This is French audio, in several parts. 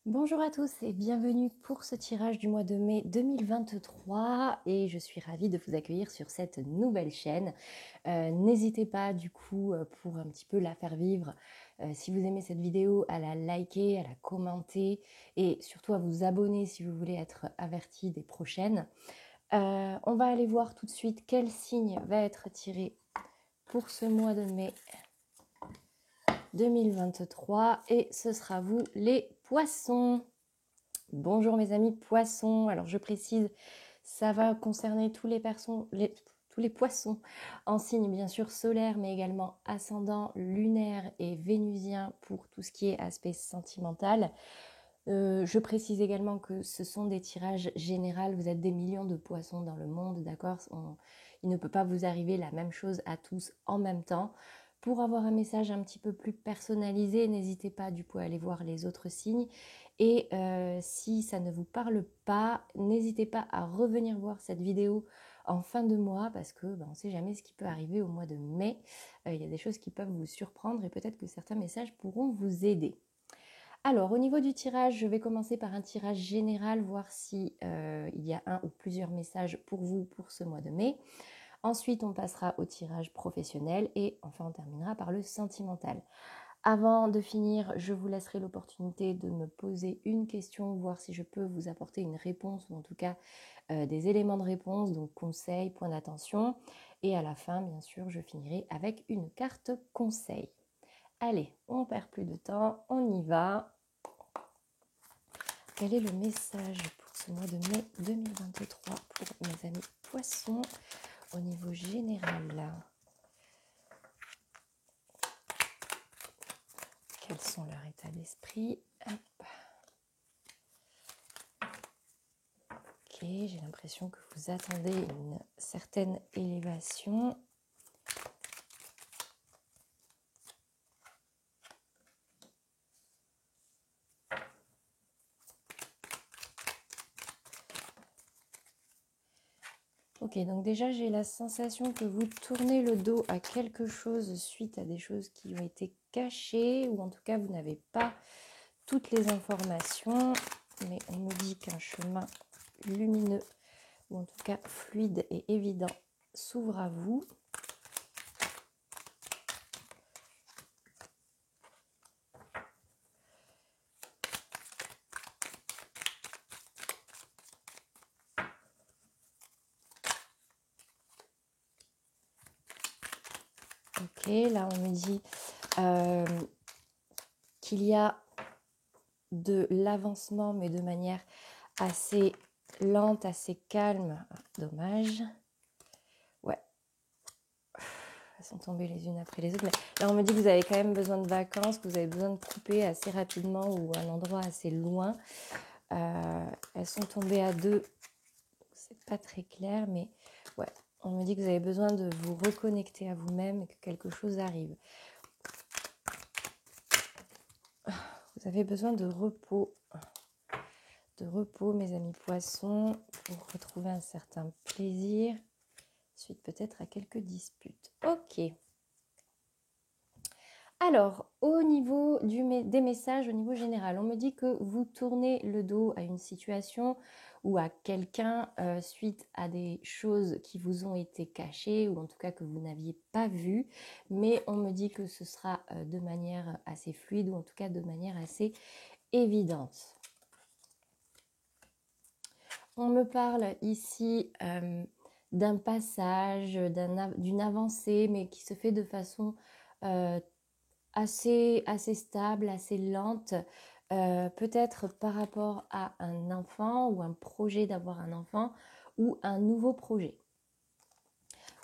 Bonjour à tous et bienvenue pour ce tirage du mois de mai 2023 et je suis ravie de vous accueillir sur cette nouvelle chaîne. N'hésitez pas du coup pour un petit peu la faire vivre, si vous aimez cette vidéo, à la liker, à la commenter et surtout à vous abonner si vous voulez être averti des prochaines. On va aller voir tout de suite quel signe va être tiré pour ce mois de mai 2023 et ce sera vous les poissons. Bonjour mes amis poissons, alors je précise, ça va concerner tous les poissons en signe bien sûr solaire, mais également ascendant, lunaire et vénusien pour tout ce qui est aspect sentimental. Je précise également que ce sont des tirages généraux, vous êtes des millions de poissons dans le monde, d'accord? Il ne peut pas vous arriver la même chose à tous en même temps. Pour avoir un message un petit peu plus personnalisé, n'hésitez pas du coup à aller voir les autres signes. Et si ça ne vous parle pas, n'hésitez pas à revenir voir cette vidéo en fin de mois parce que on ne sait jamais ce qui peut arriver au mois de mai. Il y a des choses qui peuvent vous surprendre et peut-être que certains messages pourront vous aider. Alors, au niveau du tirage, je vais commencer par un tirage général, voir si il y a un ou plusieurs messages pour vous pour ce mois de mai. Ensuite, on passera au tirage professionnel et enfin, on terminera par le sentimental. Avant de finir, je vous laisserai l'opportunité de me poser une question, voir si je peux vous apporter une réponse ou en tout cas des éléments de réponse, donc conseils, points d'attention. Et à la fin, bien sûr, je finirai avec une carte conseil. Allez, on perd plus de temps, on y va. Quel est le message pour ce mois de mai 2023 pour mes amis poissons au niveau général? Quels sont leurs états d'esprit? Ok, j'ai l'impression que vous attendez une certaine élévation. Ok, donc déjà j'ai la sensation que vous tournez le dos à quelque chose suite à des choses qui ont été cachées ou en tout cas vous n'avez pas toutes les informations, mais on me dit qu'un chemin lumineux ou en tout cas fluide et évident s'ouvre à vous. Ok, là on me dit qu'il y a de l'avancement mais de manière assez lente, assez calme. Dommage. Ouais, elles sont tombées les unes après les autres. Mais là on me dit que vous avez quand même besoin de vacances, que vous avez besoin de couper assez rapidement ou un endroit assez loin. Elles sont tombées à deux. C'est pas très clair, mais ouais, on me dit que vous avez besoin de vous reconnecter à vous-même et que quelque chose arrive. Vous avez besoin de repos, mes amis poissons, pour retrouver un certain plaisir, suite peut-être à quelques disputes. Ok. Alors, au niveau des messages, au niveau général, on me dit que vous tournez le dos à une situation ou à quelqu'un suite à des choses qui vous ont été cachées ou en tout cas que vous n'aviez pas vues, mais on me dit que ce sera de manière assez fluide ou en tout cas de manière assez évidente. On me parle ici d'un passage, d'une avancée, mais qui se fait de façon assez stable, assez lente, peut-être par rapport à un enfant ou un projet d'avoir un enfant ou un nouveau projet.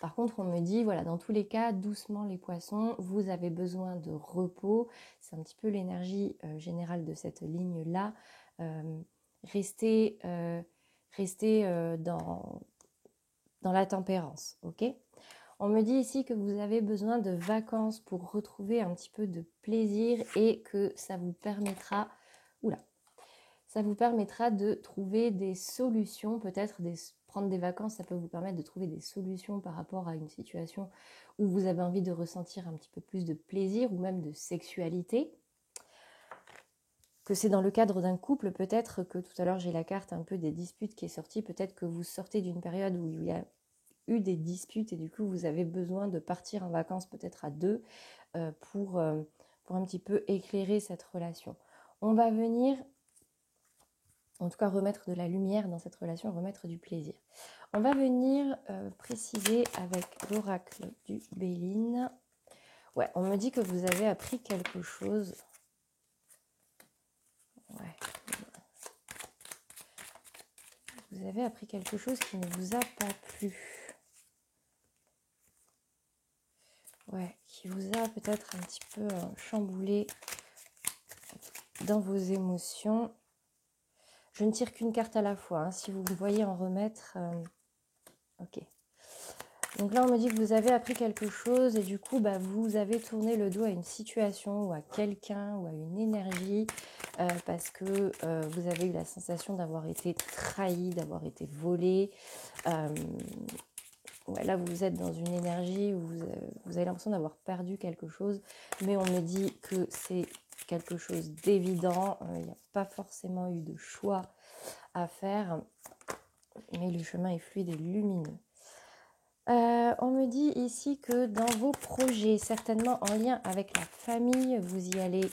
Par contre, on me dit, voilà, dans tous les cas, doucement les poissons, vous avez besoin de repos. C'est un petit peu l'énergie générale de cette ligne-là. Restez dans la tempérance, ok ? On me dit ici que vous avez besoin de vacances pour retrouver un petit peu de plaisir et que ça vous permettra, de trouver des solutions, peut-être prendre des vacances, ça peut vous permettre de trouver des solutions par rapport à une situation où vous avez envie de ressentir un petit peu plus de plaisir ou même de sexualité. que c'est dans le cadre d'un couple, peut-être que tout à l'heure j'ai la carte un peu des disputes qui est sortie, peut-être que vous sortez d'une période où il y a eu des disputes et du coup vous avez besoin de partir en vacances peut-être à deux pour un petit peu éclairer cette relation. On va venir, en tout cas remettre de la lumière dans cette relation, remettre du plaisir. On va venir préciser avec l'oracle du Béline. Ouais, on me dit que vous avez appris quelque chose. Ouais. Vous avez appris quelque chose qui ne vous a pas plu. Ouais, qui vous a peut-être un petit peu chamboulé dans vos émotions. Je ne tire qu'une carte à la fois. Hein. Si vous voyez en remettre... ok. Donc là, on me dit que vous avez appris quelque chose et du coup, vous avez tourné le dos à une situation ou à quelqu'un ou à une énergie parce que vous avez eu la sensation d'avoir été trahi, d'avoir été volé. Ouais, là, vous êtes dans une énergie où vous avez l'impression d'avoir perdu quelque chose, mais on me dit que c'est quelque chose d'évident. Il n'y a pas forcément eu de choix à faire, mais le chemin est fluide et lumineux. On me dit ici que dans vos projets, certainement en lien avec la famille, vous y allez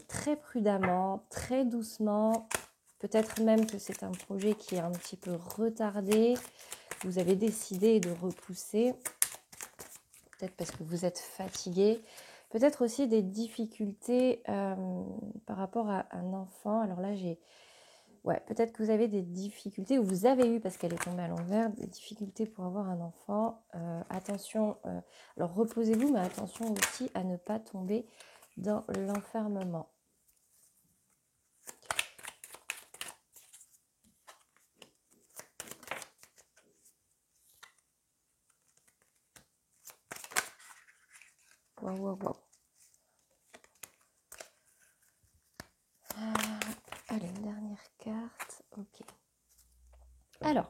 très prudemment, très doucement. Peut-être même que c'est un projet qui est un petit peu retardé. Vous avez décidé de repousser. Peut-être parce que vous êtes fatigué. Peut-être aussi des difficultés par rapport à un enfant. Alors là, ouais, peut-être que vous avez des difficultés, ou vous avez eu, parce qu'elle est tombée à l'envers, des difficultés pour avoir un enfant. Attention, alors reposez-vous, mais attention aussi à ne pas tomber dans l'enfermement. Waouh, waouh, waouh. Allez, une dernière carte. Ok. Alors,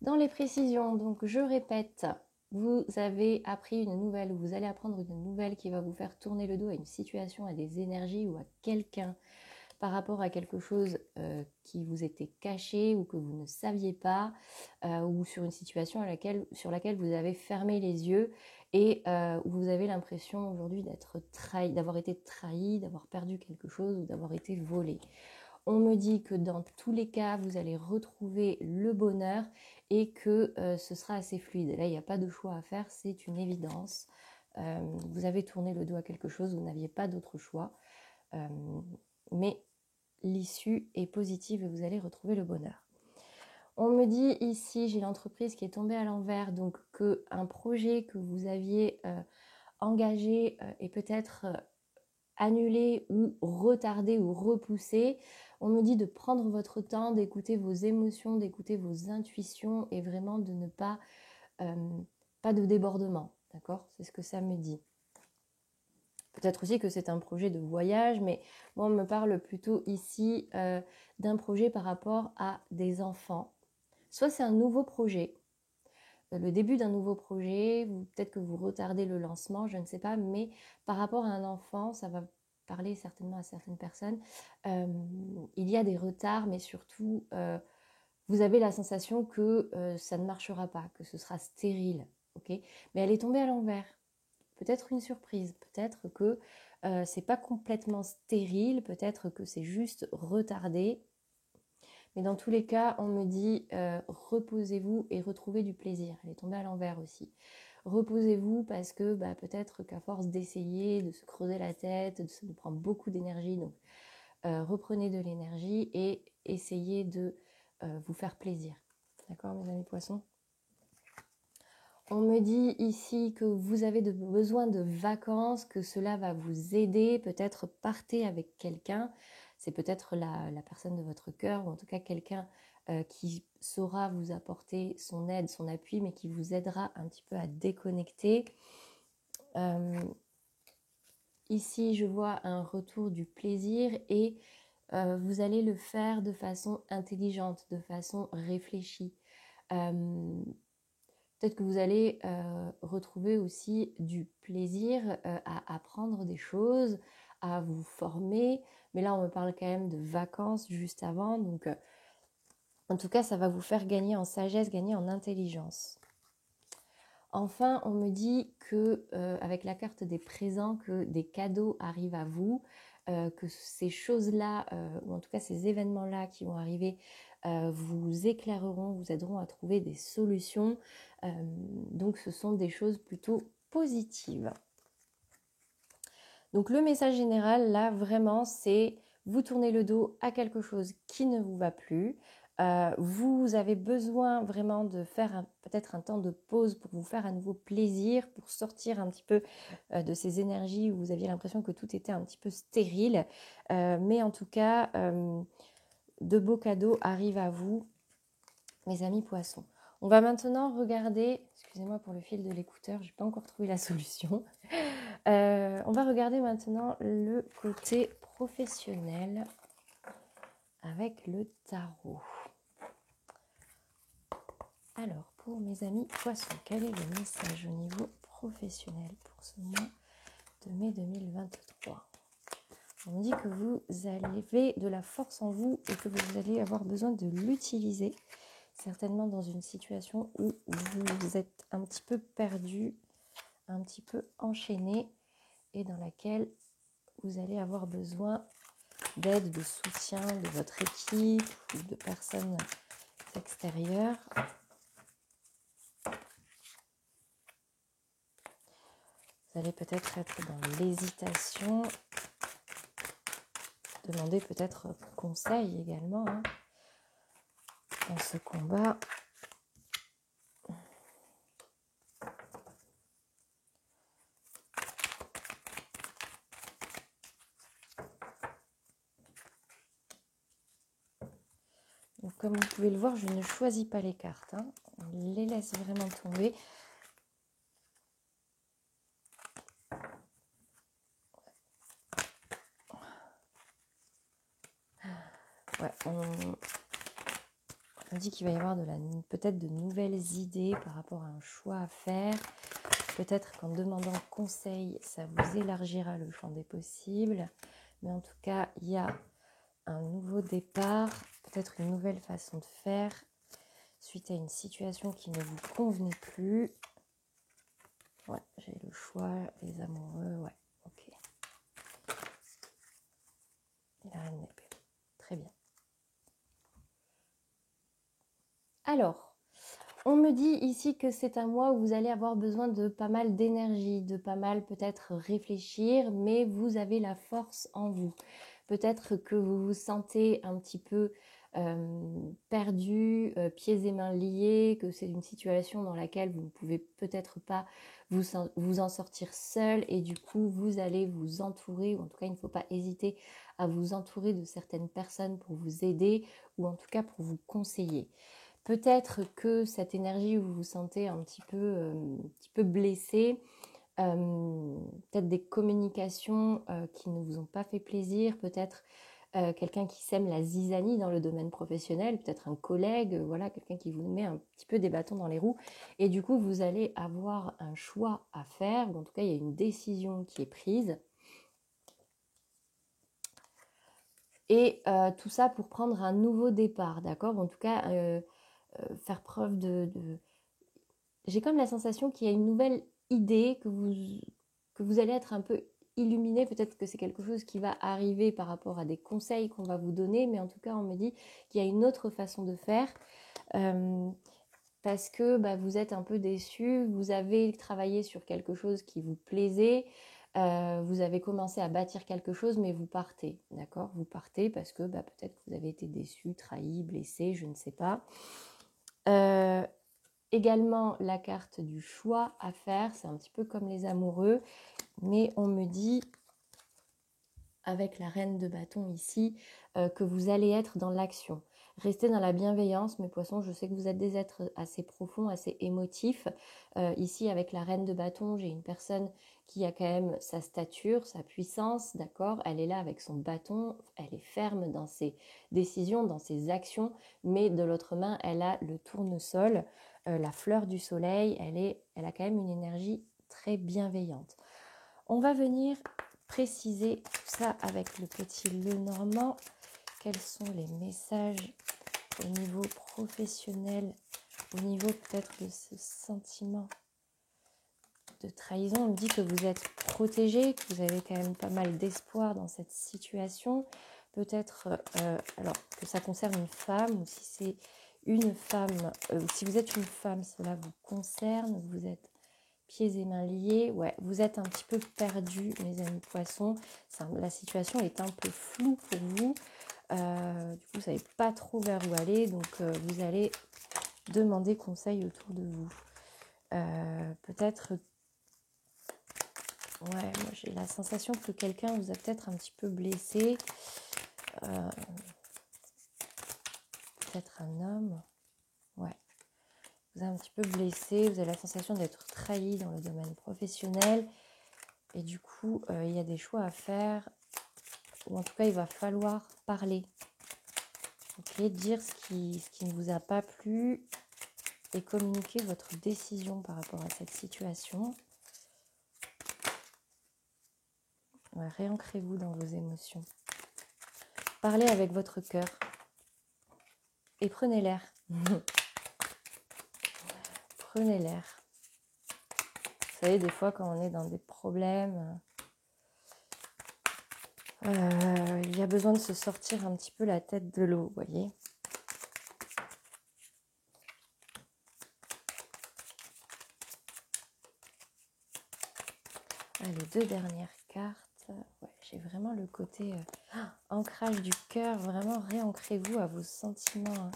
dans les précisions, donc je répète, vous avez appris une nouvelle, ou vous allez apprendre une nouvelle qui va vous faire tourner le dos à une situation, à des énergies ou à quelqu'un par rapport à quelque chose qui vous était caché ou que vous ne saviez pas, ou sur une situation sur laquelle vous avez fermé les yeux et où vous avez l'impression aujourd'hui d'être trahi, d'avoir été trahi, d'avoir perdu quelque chose ou d'avoir été volé. On me dit que dans tous les cas, vous allez retrouver le bonheur et que ce sera assez fluide. Là, il n'y a pas de choix à faire, c'est une évidence. Vous avez tourné le dos à quelque chose, vous n'aviez pas d'autre choix. Mais l'issue est positive et vous allez retrouver le bonheur. On me dit ici, j'ai l'entreprise qui est tombée à l'envers, donc qu'un projet que vous aviez engagé est peut-être annulé ou retardé ou repoussé. On me dit de prendre votre temps, d'écouter vos émotions, d'écouter vos intuitions et vraiment de ne pas de débordement, d'accord? C'est ce que ça me dit. Peut-être aussi que c'est un projet de voyage, mais moi, on me parle plutôt ici d'un projet par rapport à des enfants. Soit c'est un nouveau projet, le début d'un nouveau projet, peut-être que vous retardez le lancement, je ne sais pas, mais par rapport à un enfant, ça va parler certainement à certaines personnes. Il y a des retards, mais surtout, vous avez la sensation que ça ne marchera pas, que ce sera stérile, ok? Mais elle est tombée à l'envers. Peut-être une surprise, peut-être que c'est pas complètement stérile, peut-être que c'est juste retardé. Mais dans tous les cas, on me dit reposez-vous et retrouvez du plaisir. Elle est tombée à l'envers aussi. Reposez-vous parce que peut-être qu'à force d'essayer, de se creuser la tête, ça nous prend beaucoup d'énergie. Donc reprenez de l'énergie et essayez de vous faire plaisir. D'accord, mes amis poissons? On me dit ici que vous avez besoin de vacances, que cela va vous aider. Peut-être partez avec quelqu'un. C'est peut-être la personne de votre cœur, ou en tout cas quelqu'un qui saura vous apporter son aide, son appui, mais qui vous aidera un petit peu à déconnecter. Ici, je vois un retour du plaisir et vous allez le faire de façon intelligente, de façon réfléchie. Peut-être que vous allez retrouver aussi du plaisir à apprendre des choses, à vous former, mais là on me parle quand même de vacances juste avant, donc en tout cas ça va vous faire gagner en sagesse, gagner en intelligence. Enfin, on me dit que avec la carte des présents, que des cadeaux arrivent à vous, que ces choses-là, ou en tout cas ces événements-là qui vont arriver, vous éclaireront, vous aideront à trouver des solutions. Donc ce sont des choses plutôt positives. Donc le message général, là, vraiment, c'est vous tournez le dos à quelque chose qui ne vous va plus. Vous avez besoin vraiment de faire peut-être un temps de pause pour vous faire à nouveau plaisir, pour sortir un petit peu de ces énergies où vous aviez l'impression que tout était un petit peu stérile. Mais en tout cas, de beaux cadeaux arrivent à vous, mes amis poissons. On va maintenant regarder, excusez-moi pour le fil de l'écouteur, je n'ai pas encore trouvé la solution. On va regarder maintenant le côté professionnel avec le tarot. Alors, pour mes amis poissons, quel est le message au niveau professionnel pour ce mois de mai 2023 ? On me dit que vous avez de la force en vous et que vous allez avoir besoin de l'utiliser, certainement dans une situation où vous êtes un petit peu perdu, un petit peu enchaîné et dans laquelle vous allez avoir besoin d'aide, de soutien de votre équipe ou de personnes extérieures. Vous allez peut-être être dans l'hésitation, demander peut-être conseil également dans ce combat. Donc, comme vous pouvez le voir, je ne choisis pas les cartes. On les laisse vraiment tomber. Ouais, on dit qu'il va y avoir peut-être de nouvelles idées par rapport à un choix à faire. Peut-être qu'en demandant conseil, ça vous élargira le champ des possibles. Mais en tout cas, il y a un nouveau départ, peut-être une nouvelle façon de faire suite à une situation qui ne vous convenait plus. Ouais, j'ai le choix, les amoureux, ouais, ok. Et la reine d'épée, très bien. Alors, on me dit ici que c'est un mois où vous allez avoir besoin de pas mal d'énergie, de pas mal peut-être réfléchir, mais vous avez la force en vous. Peut-être que vous vous sentez un petit peu perdu, pieds et mains liés, que c'est une situation dans laquelle vous ne pouvez peut-être pas vous en sortir seul et du coup vous allez vous entourer, ou en tout cas il ne faut pas hésiter à vous entourer de certaines personnes pour vous aider ou en tout cas pour vous conseiller. Peut-être que cette énergie où vous vous sentez un petit peu blessé, peut-être des communications qui ne vous ont pas fait plaisir, peut-être quelqu'un qui sème la zizanie dans le domaine professionnel, peut-être un collègue, voilà, quelqu'un qui vous met un petit peu des bâtons dans les roues. Et du coup, vous allez avoir un choix à faire, ou en tout cas, il y a une décision qui est prise. Et tout ça pour prendre un nouveau départ, d'accord ? En tout cas, faire preuve J'ai comme la sensation qu'il y a une nouvelle idée, que vous allez être un peu illuminé. Peut-être que c'est quelque chose qui va arriver par rapport à des conseils qu'on va vous donner, mais en tout cas, on me dit qu'il y a une autre façon de faire parce que vous êtes un peu déçu, vous avez travaillé sur quelque chose qui vous plaisait, vous avez commencé à bâtir quelque chose, mais vous partez, d'accord ? Vous partez parce que peut-être que vous avez été déçu, trahi, blessé, je ne sais pas. Également la carte du choix à faire, c'est un petit peu comme les amoureux, mais on me dit avec la reine de bâton ici que vous allez être dans l'action. Restez dans la bienveillance, mes poissons, je sais que vous êtes des êtres assez profonds, assez émotifs. Ici avec la reine de bâton, j'ai une personne qui a quand même sa stature, sa puissance, d'accord ? Elle est là avec son bâton, elle est ferme dans ses décisions, dans ses actions, mais de l'autre main, elle a le tournesol, la fleur du soleil, elle a quand même une énergie très bienveillante. On va venir préciser tout ça avec le petit Lenormand. Quels sont les messages au niveau professionnel, au niveau peut-être de ce sentiment de trahison? On me dit que vous êtes protégé, que vous avez quand même pas mal d'espoir dans cette situation. Peut-être alors que ça concerne une femme, ou si c'est une femme, si vous êtes une femme, cela vous concerne, vous êtes pieds et mains liés, ouais, vous êtes un petit peu perdu, mes amis poissons. La situation est un peu floue pour vous. Du coup, vous ne savez pas trop vers où aller, donc vous allez demander conseil autour de vous. Peut-être, ouais, moi j'ai la sensation que quelqu'un vous a peut-être un petit peu blessé. Peut-être un homme, ouais. Vous avez un petit peu blessé, vous avez la sensation d'être trahi dans le domaine professionnel. Et du coup, il y a des choix à faire, ou en tout cas, il va falloir parler. Ok, dire ce qui ne vous a pas plu et communiquer votre décision par rapport à cette situation. Ouais, réancrez-vous dans vos émotions. Parlez avec votre cœur et prenez l'air. Prenez l'air. Vous savez, des fois, quand on est dans des problèmes, il y a besoin de se sortir un petit peu la tête de l'eau, vous voyez. Les 2 dernières cartes. Ouais, j'ai vraiment le côté ancrage du cœur. Vraiment, réancrez-vous à vos sentiments.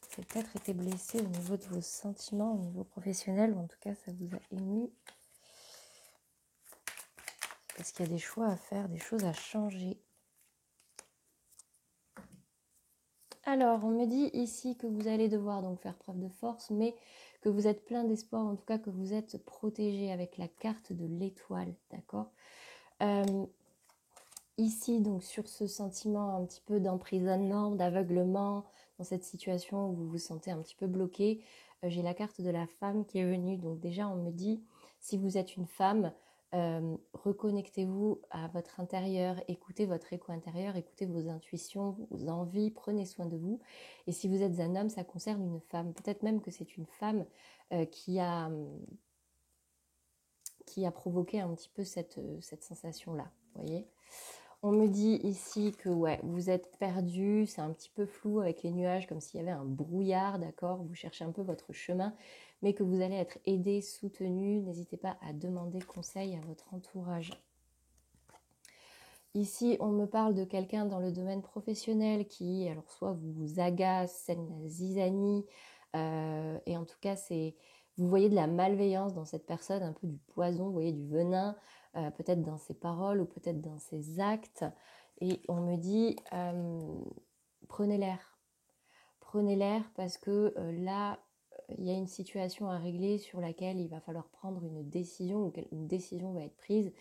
Vous avez peut-être été blessé au niveau de vos sentiments, au niveau professionnel, ou en tout cas, ça vous a ému. Parce qu'il y a des choix à faire, des choses à changer. Alors, on me dit ici que vous allez devoir donc faire preuve de force, mais que vous êtes plein d'espoir, en tout cas que vous êtes protégé avec la carte de l'étoile, d'accord ? Ici, donc, sur ce sentiment un petit peu d'emprisonnement, d'aveuglement, dans cette situation où vous vous sentez un petit peu bloqué, j'ai la carte de la femme qui est venue. Donc déjà, on me dit, si vous êtes une femme, reconnectez-vous à votre intérieur, écoutez votre écho intérieur, écoutez vos intuitions, vos envies, prenez soin de vous. Et si vous êtes un homme, ça concerne une femme. Peut-être même que c'est une femme qui a provoqué un petit peu cette sensation-là, vous voyez ? On me dit ici que ouais, vous êtes perdu, c'est un petit peu flou avec les nuages, comme s'il y avait un brouillard, d'accord ? Vous cherchez un peu votre chemin, mais que vous allez être aidé, soutenu. N'hésitez pas à demander conseil à votre entourage. Ici, on me parle de quelqu'un dans le domaine professionnel qui, alors soit vous agace, sème la zizanie, et en tout cas, vous voyez de la malveillance dans cette personne, un peu du poison, vous voyez du venin, peut-être dans ses paroles ou peut-être dans ses actes. Et on me dit, prenez l'air. Prenez l'air parce que là, il y a une situation à régler sur laquelle il va falloir prendre une décision, ou une décision va être prise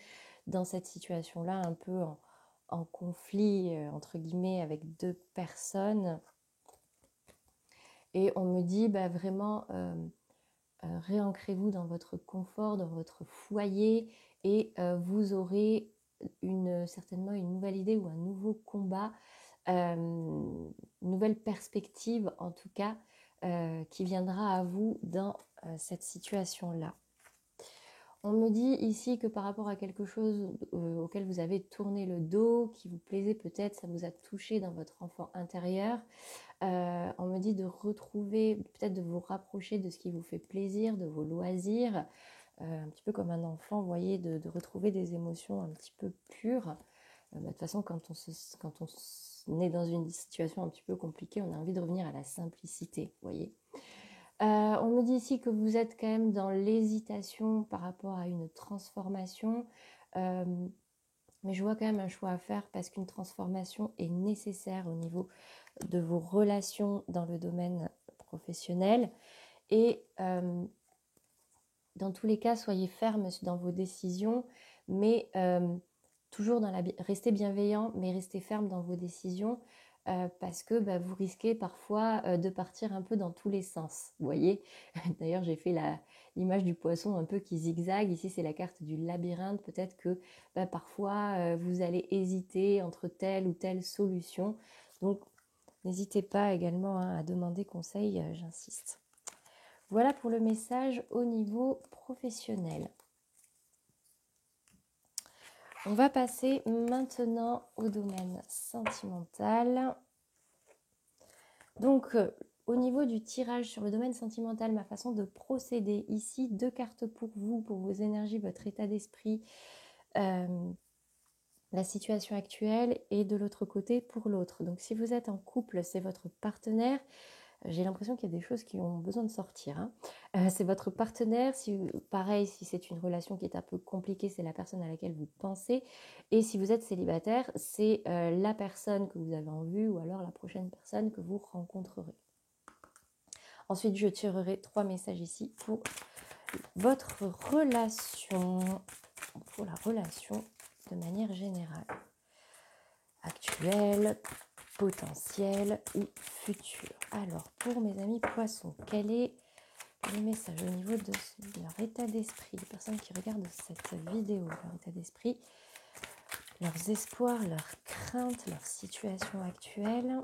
dans cette situation-là, un peu en conflit, entre guillemets, avec 2 personnes. Et on me dit, vraiment, réancrez-vous dans votre confort, dans votre foyer, et vous aurez certainement une nouvelle idée ou un nouveau combat, une nouvelle perspective en tout cas, qui viendra à vous dans cette situation-là. On me dit ici que par rapport à quelque chose auquel vous avez tourné le dos, qui vous plaisait peut-être, ça vous a touché dans votre enfant intérieur. On me dit de retrouver, peut-être de vous rapprocher de ce qui vous fait plaisir, de vos loisirs, un petit peu comme un enfant, vous voyez, de retrouver des émotions un petit peu pures. De toute façon, quand on est dans une situation un petit peu compliquée, on a envie de revenir à la simplicité, vous voyez. On me dit ici que vous êtes quand même dans l'hésitation par rapport à une transformation, mais je vois quand même un choix à faire parce qu'une transformation est nécessaire au niveau de vos relations dans le domaine professionnel. Et dans tous les cas, soyez ferme dans vos décisions, mais toujours restez bienveillant, mais restez ferme dans vos décisions. parce que vous risquez parfois de partir un peu dans tous les sens. Vous voyez, d'ailleurs j'ai fait l'image du poisson un peu qui zigzague. Ici c'est la carte du labyrinthe. Peut-être que parfois vous allez hésiter entre telle ou telle solution. Donc n'hésitez pas également à demander conseil, j'insiste. Voilà pour le message au niveau professionnel. On va passer maintenant au domaine sentimental. Donc, au niveau du tirage sur le domaine sentimental, ma façon de procéder ici, 2 cartes pour vous, pour vos énergies, votre état d'esprit, la situation actuelle, et de l'autre côté pour l'autre. Donc si vous êtes en couple, c'est votre partenaire. J'ai l'impression qu'il y a des choses qui ont besoin de sortir, hein. C'est votre partenaire. Pareil, si c'est une relation qui est un peu compliquée, c'est la personne à laquelle vous pensez. Et si vous êtes célibataire, c'est la personne que vous avez en vue ou alors la prochaine personne que vous rencontrerez. Ensuite, je tirerai 3 messages ici pour votre relation, pour la relation de manière générale, actuelle, potentielle ou future. Alors, pour mes amis poissons, quel est le message au niveau de leur état d'esprit, les personnes qui regardent cette vidéo, leur état d'esprit, leurs espoirs, leurs craintes, leur situation actuelle?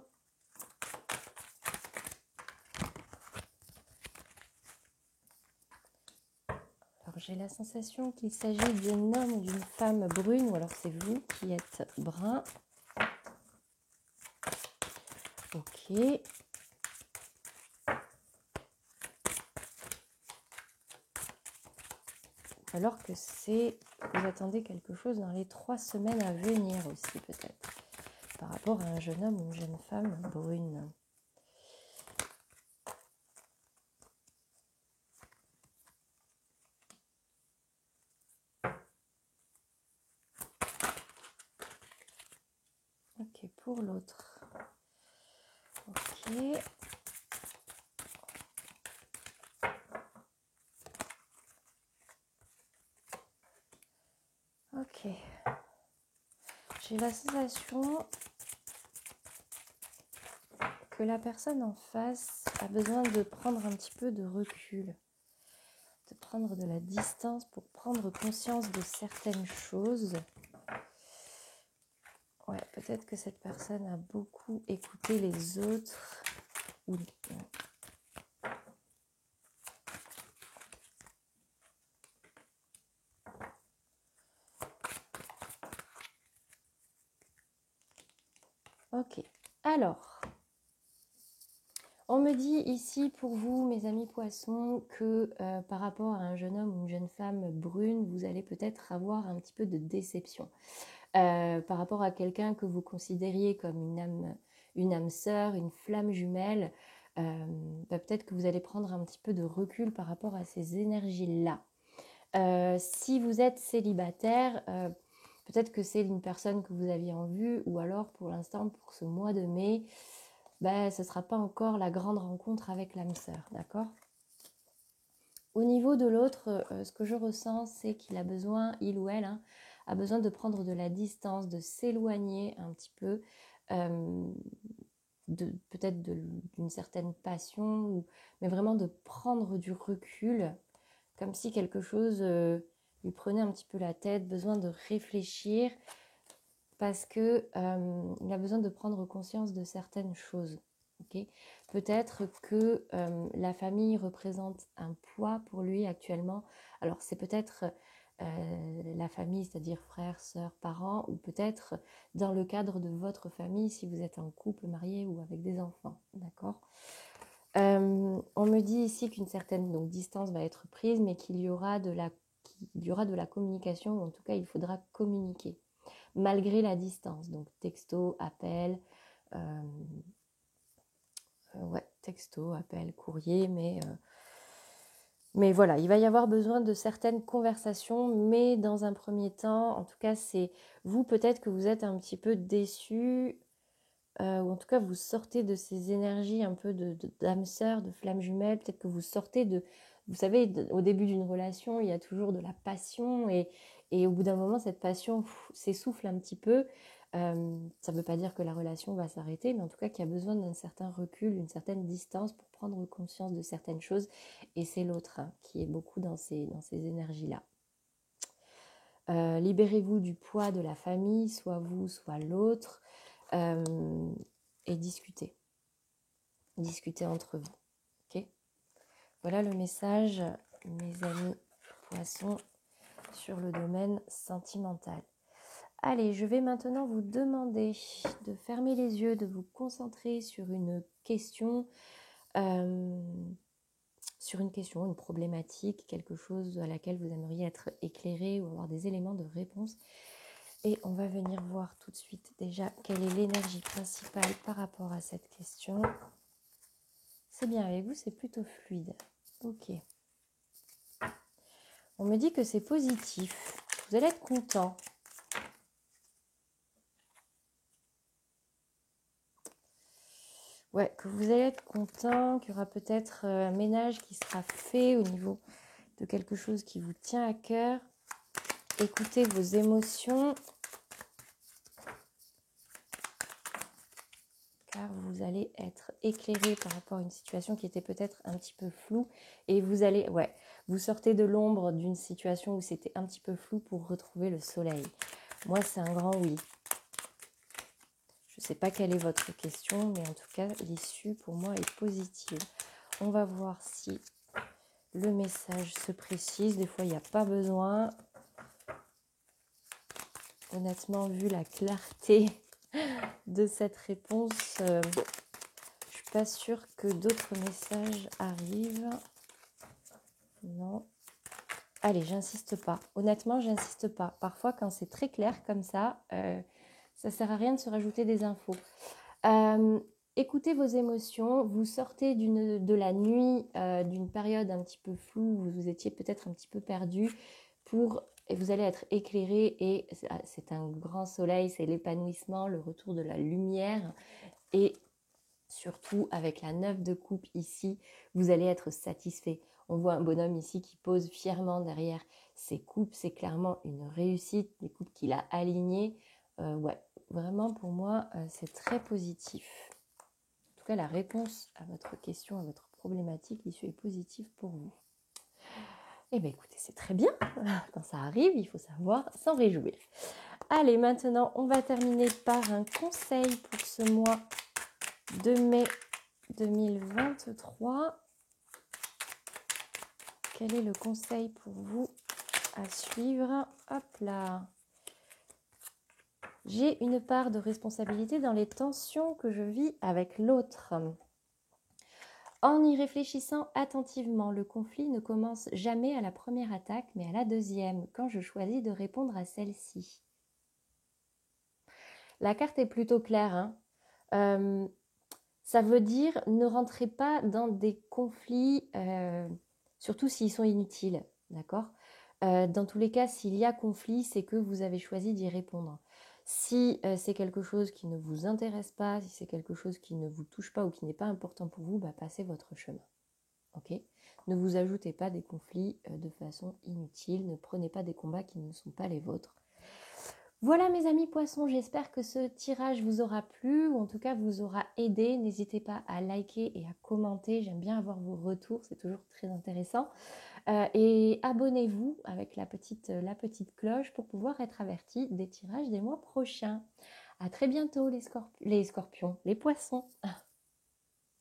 Alors j'ai la sensation qu'il s'agit d'un homme ou d'une femme brune, ou alors c'est vous qui êtes brun. Ok. Alors que vous attendez quelque chose dans les 3 semaines à venir aussi peut-être, par rapport à un jeune homme ou une jeune femme brune. Ok, pour l'autre. Ok. Ok. J'ai la sensation que la personne en face a besoin de prendre un petit peu de recul, de prendre de la distance pour prendre conscience de certaines choses. Ouais, peut-être que cette personne a beaucoup écouté les autres. Ok, alors, on me dit ici pour vous, mes amis poissons, que par rapport à un jeune homme ou une jeune femme brune, vous allez peut-être avoir un petit peu de déception. Par rapport à quelqu'un que vous considériez comme une âme sœur, une flamme jumelle, peut-être que vous allez prendre un petit peu de recul par rapport à ces énergies-là. Si vous êtes célibataire, peut-être que c'est une personne que vous aviez en vue, ou alors pour l'instant, pour ce mois de mai, ce ne sera pas encore la grande rencontre avec l'âme sœur, d'accord ? Au niveau de l'autre, ce que je ressens, c'est qu'il a besoin, il ou elle, a besoin de prendre de la distance, de s'éloigner un petit peu, peut-être d'une certaine passion, mais vraiment de prendre du recul, comme si quelque chose lui prenait un petit peu la tête, besoin de réfléchir, parce que il a besoin de prendre conscience de certaines choses. Okay, peut-être que la famille représente un poids pour lui actuellement. Alors c'est peut-être la famille, c'est-à-dire frères, sœurs, parents, ou peut-être dans le cadre de votre famille si vous êtes en couple, marié ou avec des enfants, d'accord ? On me dit ici qu'une certaine distance va être prise, mais qu'il y aura de la communication, ou en tout cas il faudra communiquer malgré la distance, donc texto, appel, texto, appel, courrier, mais voilà, il va y avoir besoin de certaines conversations, mais dans un premier temps, en tout cas, c'est vous peut-être que vous êtes un petit peu déçus, ou en tout cas, vous sortez de ces énergies un peu d'âme sœur, de flamme jumelle, peut-être que vous sortez vous savez, au début d'une relation, il y a toujours de la passion, et au bout d'un moment, cette passion s'essouffle un petit peu. Ça ne veut pas dire que la relation va s'arrêter, mais en tout cas qu'il y a besoin d'un certain recul, d'une certaine distance pour prendre conscience de certaines choses. Et c'est l'autre qui est beaucoup dans ces énergies-là. Libérez-vous du poids de la famille, soit vous, soit l'autre, et discutez. Discutez entre vous. Okay, voilà le message, mes amis poissons, sur le domaine sentimental. Allez, je vais maintenant vous demander de fermer les yeux, de vous concentrer sur une question, une problématique, quelque chose à laquelle vous aimeriez être éclairé ou avoir des éléments de réponse. Et on va venir voir tout de suite déjà quelle est l'énergie principale par rapport à cette question. C'est bien avec vous, c'est plutôt fluide. Ok. On me dit que c'est positif. Vous allez être content. Ouais, que vous allez être content, qu'il y aura peut-être un ménage qui sera fait au niveau de quelque chose qui vous tient à cœur. Écoutez vos émotions, car vous allez être éclairé par rapport à une situation qui était peut-être un petit peu floue. Et vous allez, vous sortez de l'ombre d'une situation où c'était un petit peu flou pour retrouver le soleil. Moi, c'est un grand oui. Je ne sais pas quelle est votre question, mais en tout cas, l'issue pour moi est positive. On va voir si le message se précise. Des fois, il n'y a pas besoin. Honnêtement, vu la clarté de cette réponse, je ne suis pas sûre que d'autres messages arrivent. Non. Allez, j'insiste pas. Honnêtement, j'insiste pas. Parfois, quand c'est très clair comme ça ne sert à rien de se rajouter des infos. Écoutez vos émotions. Vous sortez de la nuit, d'une période un petit peu floue, où vous étiez peut-être un petit peu perdu, et vous allez être éclairé, et c'est un grand soleil, c'est l'épanouissement, le retour de la lumière, et surtout avec la 9 de coupe ici, vous allez être satisfait. On voit un bonhomme ici qui pose fièrement derrière ses coupes, c'est clairement une réussite, des coupes qu'il a alignées. Vraiment pour moi, c'est très positif. En tout cas, la réponse à votre question, à votre problématique, l'issue est positive pour vous. Eh bien écoutez, c'est très bien. Quand ça arrive, il faut savoir s'en réjouir. Allez, maintenant, on va terminer par un conseil pour ce mois de mai 2023. Quel est le conseil pour vous à suivre? Hop là. J'ai une part de responsabilité dans les tensions que je vis avec l'autre. En y réfléchissant attentivement, le conflit ne commence jamais à la première attaque, mais à la deuxième, quand je choisis de répondre à celle-ci. La carte est plutôt claire. Ça veut dire ne rentrez pas dans des conflits, surtout s'ils sont inutiles, d'accord ? Dans tous les cas, s'il y a conflit, c'est que vous avez choisi d'y répondre. Si c'est quelque chose qui ne vous intéresse pas, si c'est quelque chose qui ne vous touche pas ou qui n'est pas important pour vous, passez votre chemin. Ok ? Ne vous ajoutez pas des conflits de façon inutile, ne prenez pas des combats qui ne sont pas les vôtres. Voilà mes amis poissons, j'espère que ce tirage vous aura plu ou en tout cas vous aura aidé. N'hésitez pas à liker et à commenter, j'aime bien avoir vos retours, c'est toujours très intéressant. Et abonnez-vous avec la petite cloche pour pouvoir être averti des tirages des mois prochains. À très bientôt les scorpions, les poissons.